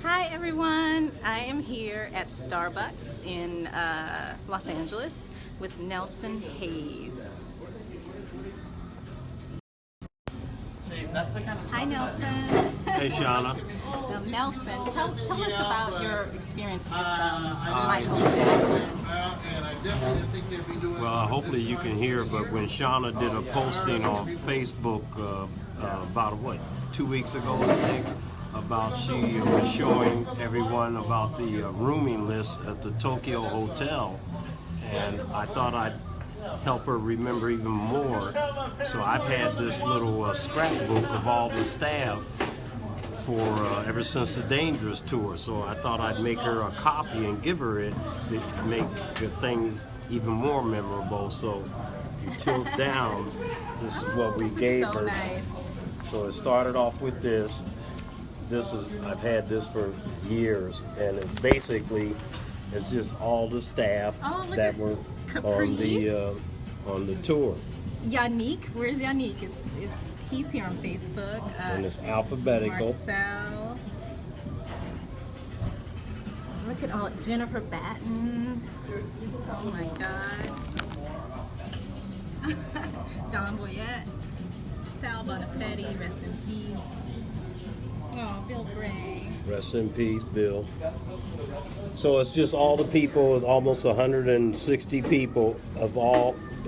Hi everyone, I am here at Starbucks in Los Angeles with Nelson Hayes. Hi Nelson. Hey Shana. Now, Nelson, tell us about your experience with Michael Jackson. Well, hopefully you can hear, but when Shana did a posting on Facebook about 2 weeks ago, I think, about she was showing everyone about the rooming list at the Tokyo Hotel, and I thought I'd help her remember even more. So I've had this little scrapbook of all the staff for ever since the Dangerous tour. So I thought I'd make her a copy and give her it to make the things even more memorable. So you tilt down, this is what we gave her. Nice. So it started off with this. I've had this for years, and it basically it's just all the staff that were on the tour. Yannick, where's Yannick? He's here on Facebook. And it's alphabetical. Marcel. Look at all Jennifer Batten. Oh my God. Don Boyette. Sal Bonafetti, rest in peace. Oh, Bill Bray. Rest in peace, Bill. So it's just all the people, almost 160 people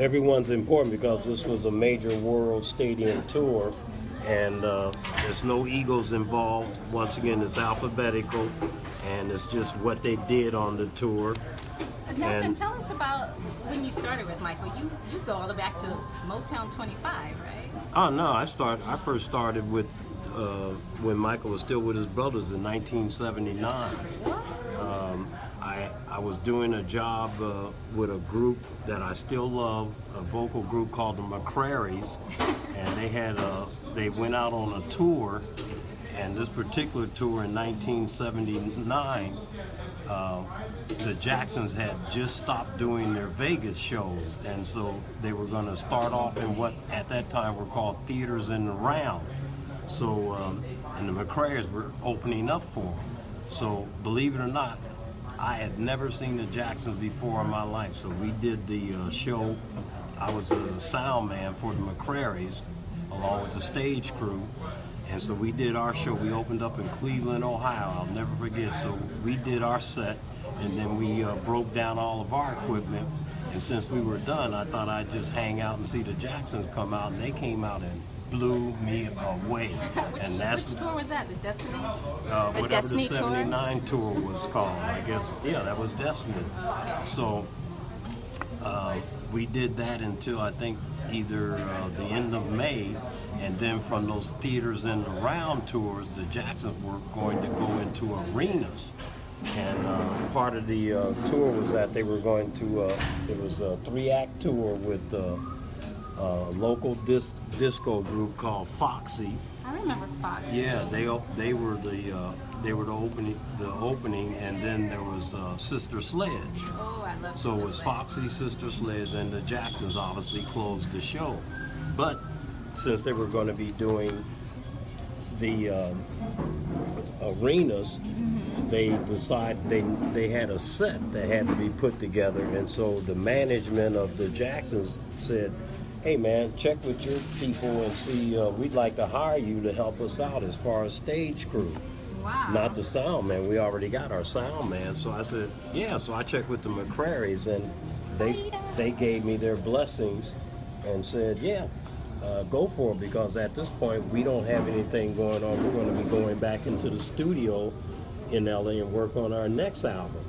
everyone's important because this was a major world stadium tour, and there's no egos involved. Once again, it's alphabetical, and it's just what they did on the tour. Nelson, tell us about when you started with Michael. You go all the way back to Motown 25, right? Oh no, I first started with when Michael was still with his brothers in 1979. I was doing a job with a group that I still love, a vocal group called the McCrarys, and they went out on a tour, and this particular tour in 1979, the Jacksons had just stopped doing their Vegas shows, and so they were going to start off in what at that time were called theaters in the round. So, and the McCrarys were opening up for them. So, believe it or not, I had never seen the Jacksons before in my life. So we did the show. I was the sound man for the McCrarys, along with the stage crew. And so we did our show. We opened up in Cleveland, Ohio. I'll never forget. So we did our set, and then we broke down all of our equipment. And since we were done, I thought I'd just hang out and see the Jacksons come out, and they came out and blew me away. And Which tour was that? The Destiny? Whatever Destiny the 79 tour was called, I guess. Yeah, that was Destiny. So we did that until I think either the end of May, and then from those theaters in the round tours, the Jacksons were going to go into arenas. And part of the tour was that they were going to, it was a 3-act tour with local disco group called Foxy. I remember Foxy. Yeah, they were the opening, and then there was Sister Sledge. Oh, I love So it was Foxy, Sister Sledge, and the Jacksons obviously closed the show. But since they were going to be doing the arenas, they decided they had a set that had to be put together, and so the management of the Jacksons said, hey man, check with your people and see, we'd like to hire you to help us out as far as stage crew. Wow. Not the sound man, we already got our sound man. So I said, yeah, so I checked with the McCrarys, and they gave me their blessings and said, yeah, go for it, because at this point we don't have anything going on. We're going to be going back into the studio in LA and work on our next album.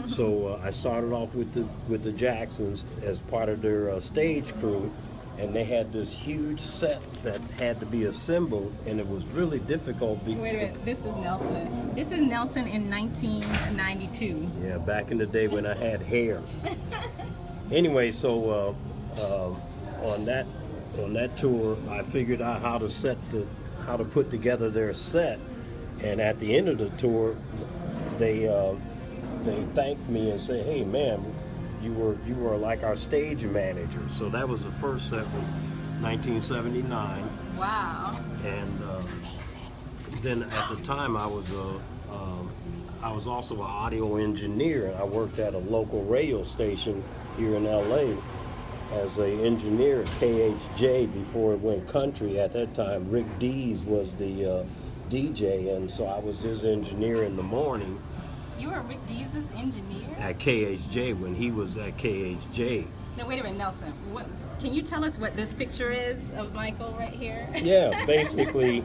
So I started off with the Jacksons as part of their stage crew, and they had this huge set that had to be assembled, and it was really difficult. Wait a minute, this is Nelson. This is Nelson in 1992. Yeah, back in the day when I had hair. Anyway, so on that tour, I figured out how to put together their set, and at the end of the tour, they thanked me and said, hey man, you were like our stage manager. So that was the first set, was 1979. Wow. And That's amazing. then at the time I was also an audio engineer, and I worked at a local radio station here in LA as an engineer at KHJ before it went country. At that time, Rick Dees was the DJ, and so I was his engineer in the morning. You were Rick Dees' engineer? At KHJ, when he was at KHJ. Now wait a minute, Nelson. What can you tell us what this picture is of Michael right here? Yeah, basically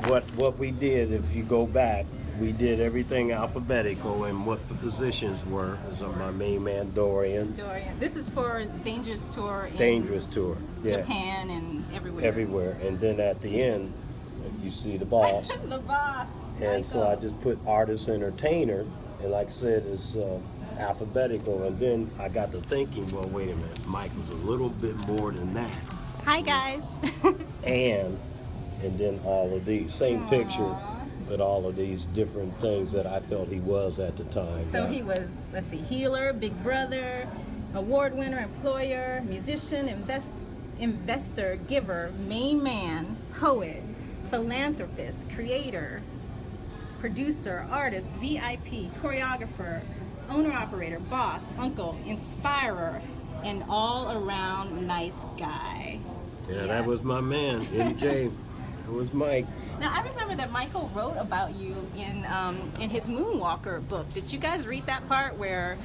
what we did, if you go back, we did everything alphabetical and what the positions were. So my main man Dorian. This is for Dangerous Tour in Dangerous Tour. Yeah. Japan and everywhere. Everywhere. And then at the end, you see the boss. The boss. And so I just put artist entertainer, and like I said, it's alphabetical. And then I got to thinking, well, wait a minute, Mike was a little bit more than that. Hi guys. and then all of these, same picture, but all of these different things that I felt he was at the time. So he was, let's see, healer, big brother, award winner, employer, musician, investor, giver, main man, poet, philanthropist, creator, producer, artist, VIP, choreographer, owner-operator, boss, uncle, inspirer, and all-around nice guy. Yeah, Yes. That was my man, MJ. That was Mike. Now, I remember that Michael wrote about you in his Moonwalker book. Did you guys read that part where,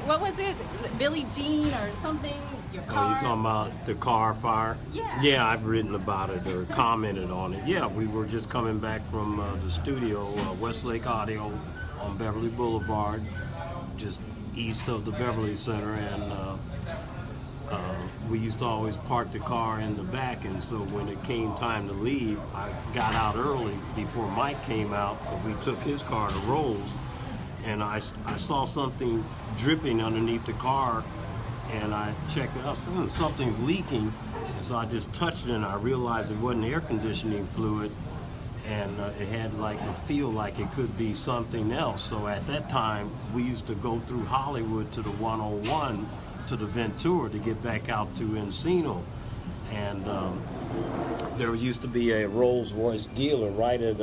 what was it, Billie Jean or something? Your car? Oh, you talking about the car fire? Yeah. Yeah, I've written about it or commented on it. Yeah, we were just coming back from the studio, Westlake Audio on Beverly Boulevard, just east of the Beverly Center, and we used to always park the car in the back, and so when it came time to leave, I got out early before Mike came out, because we took his car to Rolls, and I saw something dripping underneath the car, and I checked it out, something's leaking, and so I just touched it, and I realized it wasn't air conditioning fluid, and it had like a feel like it could be something else. So at that time, we used to go through Hollywood to the 101 to the Ventura to get back out to Encino, and there used to be a Rolls Royce dealer right at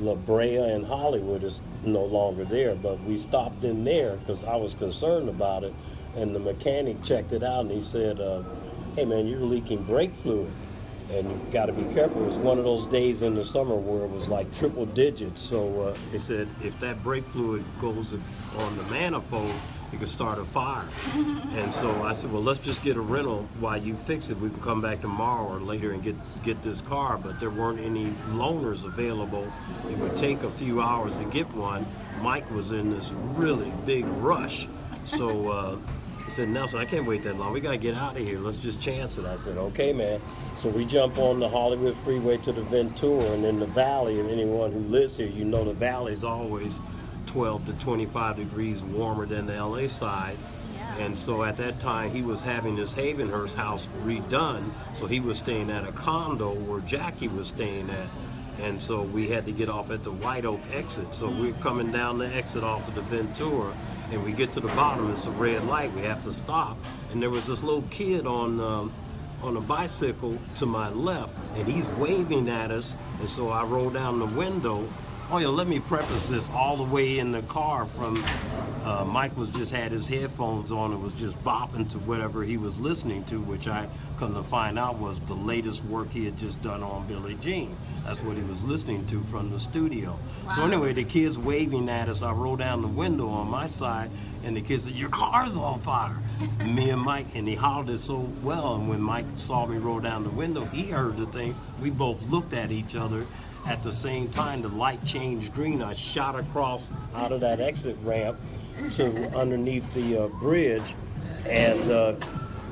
La Brea in Hollywood. Is no longer there, but we stopped in there because I was concerned about it, and the mechanic checked it out, and he said, hey man, you're leaking brake fluid, and you got to be careful. It was one of those days in the summer where it was like triple digits, so he said if that brake fluid goes on the manifold, it could start a fire. And so I said, well, let's just get a rental while you fix it. We can come back tomorrow or later and get this car. But there weren't any loaners available. It would take a few hours to get one. Mike was in this really big rush. So he said, Nelson, I can't wait that long. We got to get out of here. Let's just chance it. I said, okay, man. So we jump on the Hollywood Freeway to the Ventura, and in the valley, and anyone who lives here, you know the valley is always 12 to 25 degrees warmer than the LA side. Yeah. And so at that time he was having his Havenhurst house redone, so he was staying at a condo where Jackie was staying at, and so we had to get off at the White Oak exit. So we're coming down the exit off of the Ventura, and we get to the bottom, it's a red light, we have to stop, and there was this little kid on a bicycle to my left, and he's waving at us, and so I roll down the window. Oh yeah, let me preface this, all the way in the car from, Mike was just had his headphones on and was just bopping to whatever he was listening to, which I come to find out was the latest work he had just done on Billie Jean. That's what he was listening to from the studio. Wow. So anyway, the kid's waving at us. I roll down the window on my side, and the kid said, your car's on fire. Me and Mike, and he hollered it so well, and when Mike saw me roll down the window, he heard the thing. We both looked at each other. At the same time, the light changed green. I shot across out of that exit ramp to underneath the bridge, and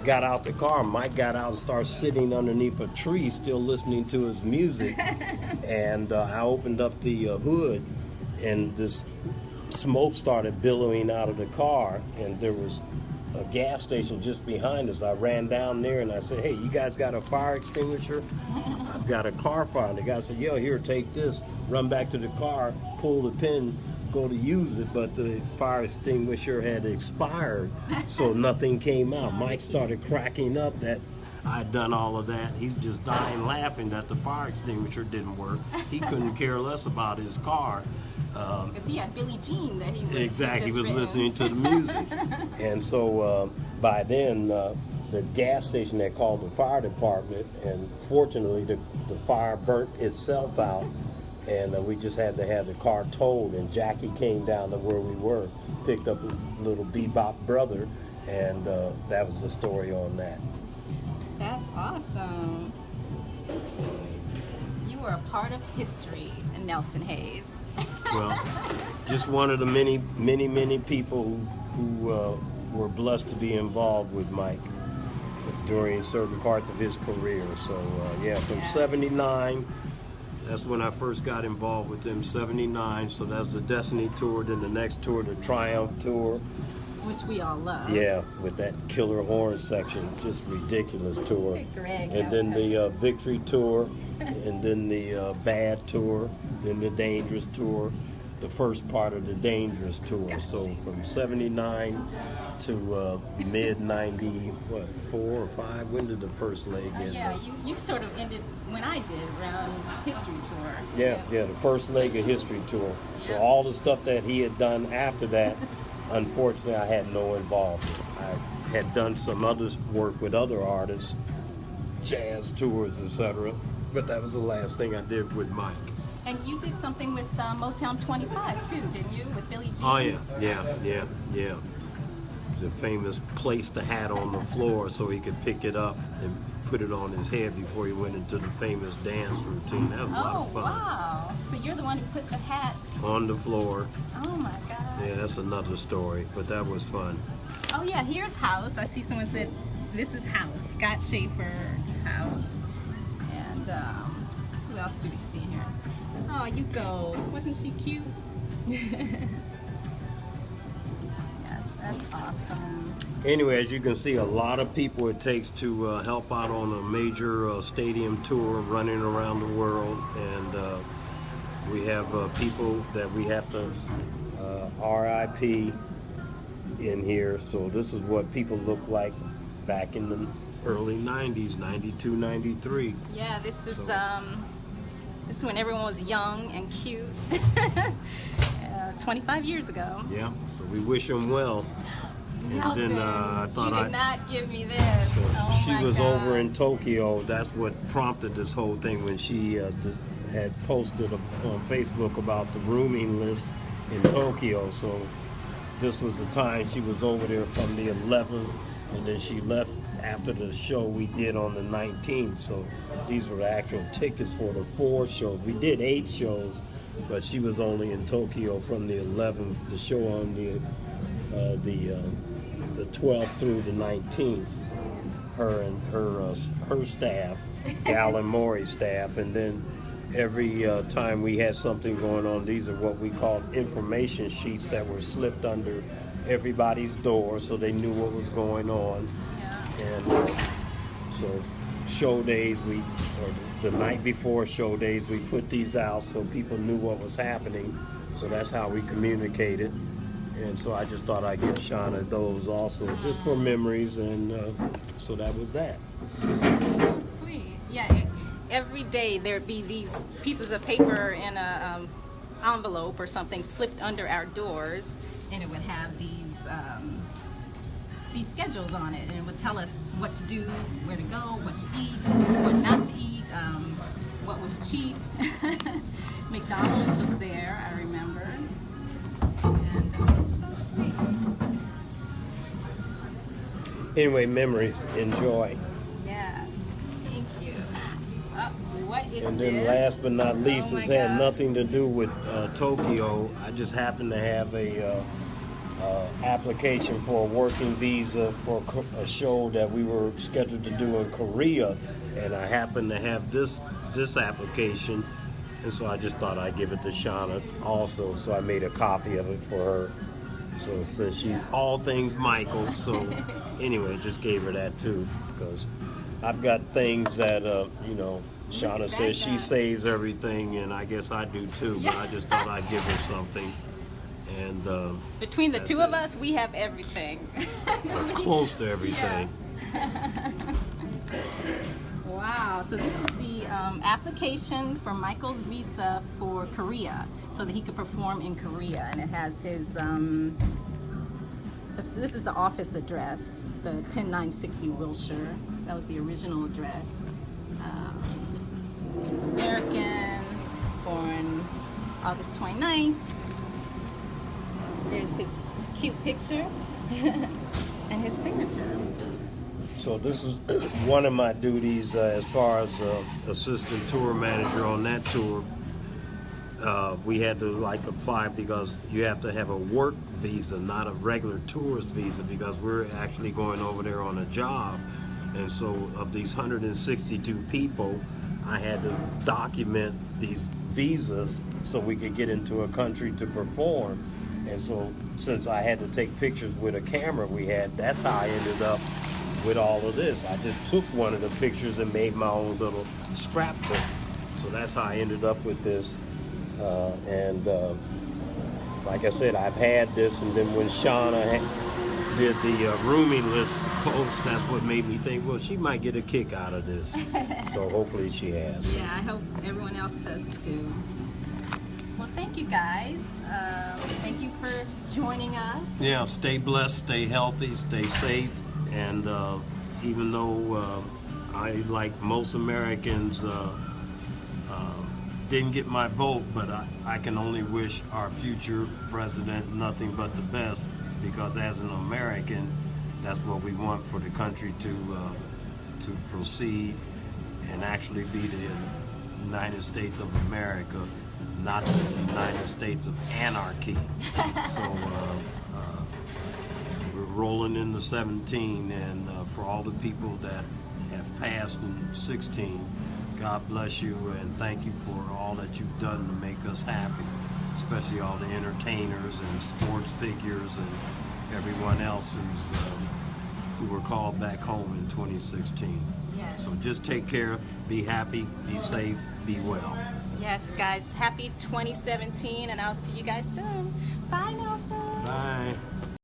got out the car. Mike got out and started sitting underneath a tree, still listening to his music. And I opened up the hood, and this smoke started billowing out of the car, and there was a gas station just behind us. I ran down there and I said, hey, you guys got a fire extinguisher? I've got a car fire. And the guy said, yeah, here, take this. Run back to the car, pull the pin, go to use it, but the fire extinguisher had expired, so nothing came out. Mike started cracking up that I had done all of that. He's just dying laughing that the fire extinguisher didn't work. He couldn't care less about his car. Because he had Billie Jean that he was Exactly, he was written. listening to the music. And so by then, the gas station had called the fire department, and fortunately the fire burnt itself out, and we just had to have the car towed, and Jackie came down to where we were, picked up his little bebop brother, and that was the story on that. That's awesome. You were a part of history, Nelson Hayes. Well, just one of the many people who were blessed to be involved with Mike during certain parts of his career. So yeah, from 79, that's when I first got involved with him, 79. So that's the Destiny tour, then the next tour, the Triumph tour. Which we all love. Yeah, with that killer horn section, just ridiculous tour. Greg, and then the Victory tour, and then the Bad tour, then the Dangerous tour, the first part of the Dangerous tour. Gotcha. So from 79 to mid 90, what, 4 or 5? When did the first leg end? Yeah, you sort of ended when I did around History Tour. Yeah, the first leg of History tour. So Yeah. all the stuff that he had done after that, unfortunately, I had no involvement. I had done some other work with other artists, jazz tours, etc. But that was the last thing I did with Mike. And you did something with Motown 25 too, didn't you? With Billie Jean? Oh yeah. The famous place the hat on the floor so he could pick it up and put it on his head before he went into the famous dance routine. That was a lot of fun. Wow. So you're the one who put the hat On the floor. Oh my God. Yeah, that's another story, but that was fun. Oh yeah, here's House. I see someone said this is House, Scott Schaefer House. And who else do we see here? Oh, you go. Wasn't she cute? Yes, that's awesome. Anyway, as you can see, a lot of people it takes to help out on a major stadium tour running around the world, and we have people that we have to RIP in here. So this is what people look like back in the early 90s, 92, 93. Yeah, this is when everyone was young and cute. 25 years ago. Yeah, so we wish them well. And Nelson, then I thought you did not give me this. Oh she my was God. over in Tokyo. That's what prompted this whole thing when she had posted on Facebook about the rooming list in Tokyo. So this was the time she was over there from the 11th, and then she left after the show we did on the 19th. So these were the actual tickets for the 4 shows. We did 8 shows, but she was only in Tokyo from the 11th. The show on the 12th through the 19th. Her and her staff, Gal and Maury's staff, and then every time we had something going on, these are what we called information sheets that were slipped under everybody's door so they knew what was going on. Yeah. And so show days, or the night before show days, we put these out so people knew what was happening. So that's how we communicated. And so I just thought I'd give Shana those also, just for memories, and so that was that. So sweet. Yeah, every day there'd be these pieces of paper in a envelope or something slipped under our doors, and it would have these schedules on it, and it would tell us what to do, where to go, what to eat, what not to eat, what was cheap. McDonald's was there, I remember. And it was so sweet. Anyway, memories, enjoy. Yeah, thank you. What is And then this? last but not least, Oh this my had God. nothing to do with Tokyo. I just happened to have a application for a working visa for a show that we were scheduled to do in Korea, and I happened to have this application, and so I just thought I'd give it to Shana also, so I made a copy of it for her. So since she's all things Michael, so anyway, just gave her that too, because I've got things that, Shana says she saves everything, and I guess I do too, but I just thought I'd give her something. And Between the that's two of it. us, we have everything. Close to everything. Wow, so this is the application for Michael's visa for Korea, so that he could perform in Korea. And it has his, this is the office address, the 10960 Wilshire. That was the original address. He's American, born August 29th. There's his cute picture and his signature. So this is one of my duties as far as assistant tour manager on that tour. We had to like apply because you have to have a work visa, not a regular tourist visa, because we're actually going over there on a job. And so of these 162 people, I had to document these visas so we could get into a country to perform. And so since I had to take pictures with a camera we had, that's how I ended up with all of this. I just took one of the pictures and made my own little scrapbook. So that's how I ended up with this. Like I said, I've had this, and then when Shana did the rooming list post, that's what made me think, well, she might get a kick out of this. So hopefully she has. Yeah, I hope everyone else does too. Well, thank you guys. Thank you for joining us. Yeah, stay blessed, stay healthy, stay safe. And even though I, like most Americans, didn't get my vote, but I can only wish our future president nothing but the best, because as an American, that's what we want for the country to proceed and actually be the United States of America, not the United States of anarchy. So we're rolling into 17, and for all the people that have passed in 16, God bless you, and thank you for all that you've done to make us happy, especially all the entertainers and sports figures and everyone else who were called back home in 2016. Yes. So just take care, be happy, be safe, be well. Yes, guys, happy 2017, and I'll see you guys soon. Bye, Nelson. Bye.